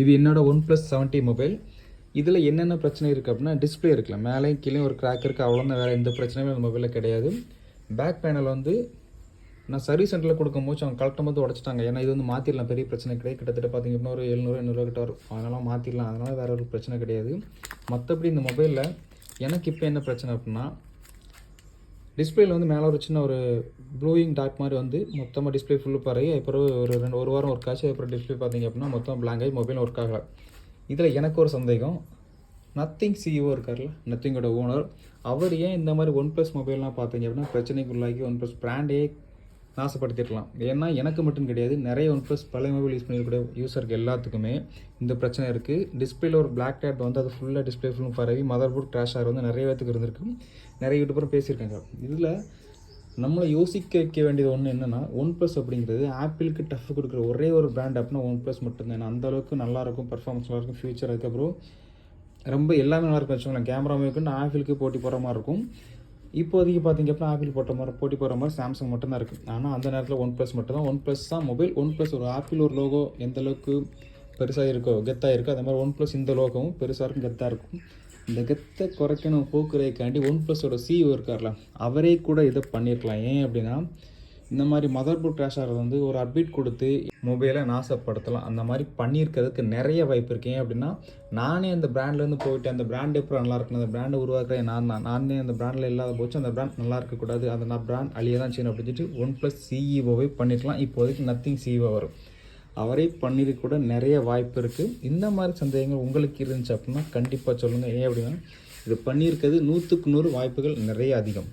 இது என்னோட OnePlus 70 mobile. இதில் என்னென்ன பிரச்சனை இருக்குது அப்படின்னா, டிஸ்பிளே இருக்குல்ல, மேலேயும் கீழே ஒரு கிராக் இருக்குது, அவ்வளோதான். வேறு எந்த பிரச்சனையுமே அந்த மொபைலில் கிடையாது. பேக் பேனல் வந்து நான் சர்வீஸ் சென்டரில் கொடுக்கும்போது அவங்க கலெக்டும் போது உடச்சிட்டாங்க. ஏன்னா இது வந்து மாற்றிடலாம், பெரிய பிரச்சனை கிடையாது. கிட்டத்தட்ட பார்த்திங்க அப்படின்னா ஒரு 700-800 கிட்ட வரும். அதனால் மாற்றிடலாம், அதனால் வேறு ஒரு பிரச்சனை கிடையாது. மற்றபடி இந்த மொபைலில் எனக்கு இப்போ என்ன பிரச்சனை அப்படின்னா, டிஸ்பிளேயில் வந்து மேலே ஒரு சின்ன ஒரு ப்ளூயிங் டாட் மாதிரி வந்து மொத்தமாக டிஸ்பிளே ஃபுல்லு பறவை. அப்புறம் ஒரு வாரம் ஒர்க் ஆச்சு. அப்புறம் டிஸ்பிளே பார்த்திங்க அப்படின்னா மொத்தம் பிளாங்க் ஆகி மொபைல் ஒர்க் ஆகலை. இதில் எனக்கு ஒரு சந்தேகம், நத்திங் சிஇஓ இருக்கார்ல, நத்திங்கோட ஓனர், அவர் ஏன் இந்த மாதிரி OnePlus மொபைல்லாம் பார்த்தீங்க அப்படின்னா பிரச்சனைக்குள்ளாக்கி OnePlus பிராண்டே நாசப்படுத்திடலாம். ஏன்னா எனக்கு மட்டும் கிடையாது, நிறைய OnePlus பழைய மொபைல் யூஸ் பண்ணியிருக்கிற யூஸருக்கு எல்லாத்துக்குமே இந்த பிரச்சனை இருக்குது. டிஸ்பிளேல ஒரு பிளாக் டேட் வந்து அது ஃபுல்லாக டிஸ்பிளே ஃபுல்லும் பரவி மதர் போர்ட் கிராஷ் ஆகிற வந்து நிறைய பேத்துக்கு இருந்திருக்கு. நிறைய யூடியூபரும் பேசியிருக்காங்க. இதில் நம்மளை யோசிக்க வைக்க வேண்டியது ஒன்று என்னென்னா, OnePlus அப்படிங்கிறது ஆப்பிளுக்கு டஃப் கொடுக்குற ஒரே ஒரு பிராண்ட் அப்படின்னா OnePlus மட்டும்தான். ஏன்னா அந்தளவுக்கு நல்லாயிருக்கும், பர்ஃபார்மன்ஸ் நல்லாயிருக்கும், ஃபியூச்சர் அதுக்கப்புறம் ரொம்ப எல்லாமே நல்லாயிருக்கும் வச்சுக்கோங்களேன். கேமரா மேற்கொண்டு ஆப்பிளுக்கு போட்டி போகிற மாதிரி இருக்கும். இப்போதைக்கு பார்த்திங்க அப்படின்னா ஆப்பிள் போட்டி போகிற மாதிரி சாம்சங் மட்டும்தான் இருக்குது. ஆனால் அந்த நேரத்தில் OnePlus மட்டும்தான். OnePlus தான் மொபைல். OnePlus ஒரு ஆப்பிள் ஒரு லோகோ எந்த அளவுக்கு பெருசாக இருக்கோ, கெத்தாக இருக்கோ, அதே மாதிரி OnePlus இந்த லோகோவும் பெருசாக இருக்கும், கெத்தாக இருக்கும். இந்த கெத்தை குறைக்கணும் போக்குறதுக்காண்டி OnePlus சிஇஓ இருக்கார்ல, அவரே கூட இதை பண்ணியிருக்கலாம். ஏன் அப்படின்னா, இந்த மாதிரி மதர் போர்ட் கிராஷ் ஆகிறது வந்து ஒரு அப்டேட் கொடுத்து மொபைலை நாசப்படுத்தலாம். அந்த மாதிரி பண்ணியிருக்கிறதுக்கு நிறைய வாய்ப்பு இருக்குது. ஏன் அப்படின்னா, நானே அந்த பிராண்ட்லேருந்து போயிட்டு அந்த பிராண்ட் எப்போ நல்லா இருக்கணும், அந்த பிராண்டை உருவாக்குறேன் நானே அந்த பிராண்டில் இல்லாத போச்சு, அந்த பிராண்ட் நல்லா இருக்கக்கூடாது, அந்த நான் பிராண்ட் அழிய தான் செய்யணும் அப்படின்னு சொல்லிட்டு OnePlus சிஇஓவை பண்ணியிருக்கலாம். இப்போதைக்கு நத்திங் சிஇஓ வரும், அவரே பண்ணியிருக்க கூட நிறைய வாய்ப்பு இருக்குது. இந்த மாதிரி சந்தேகங்கள் உங்களுக்கு இருந்துச்சு அப்படின்னா கண்டிப்பாக சொல்லுங்கள். ஏன் அப்படின்னா, இது பண்ணியிருக்கிறது 100க்கு 100 வாய்ப்புகள் நிறைய அதிகம்.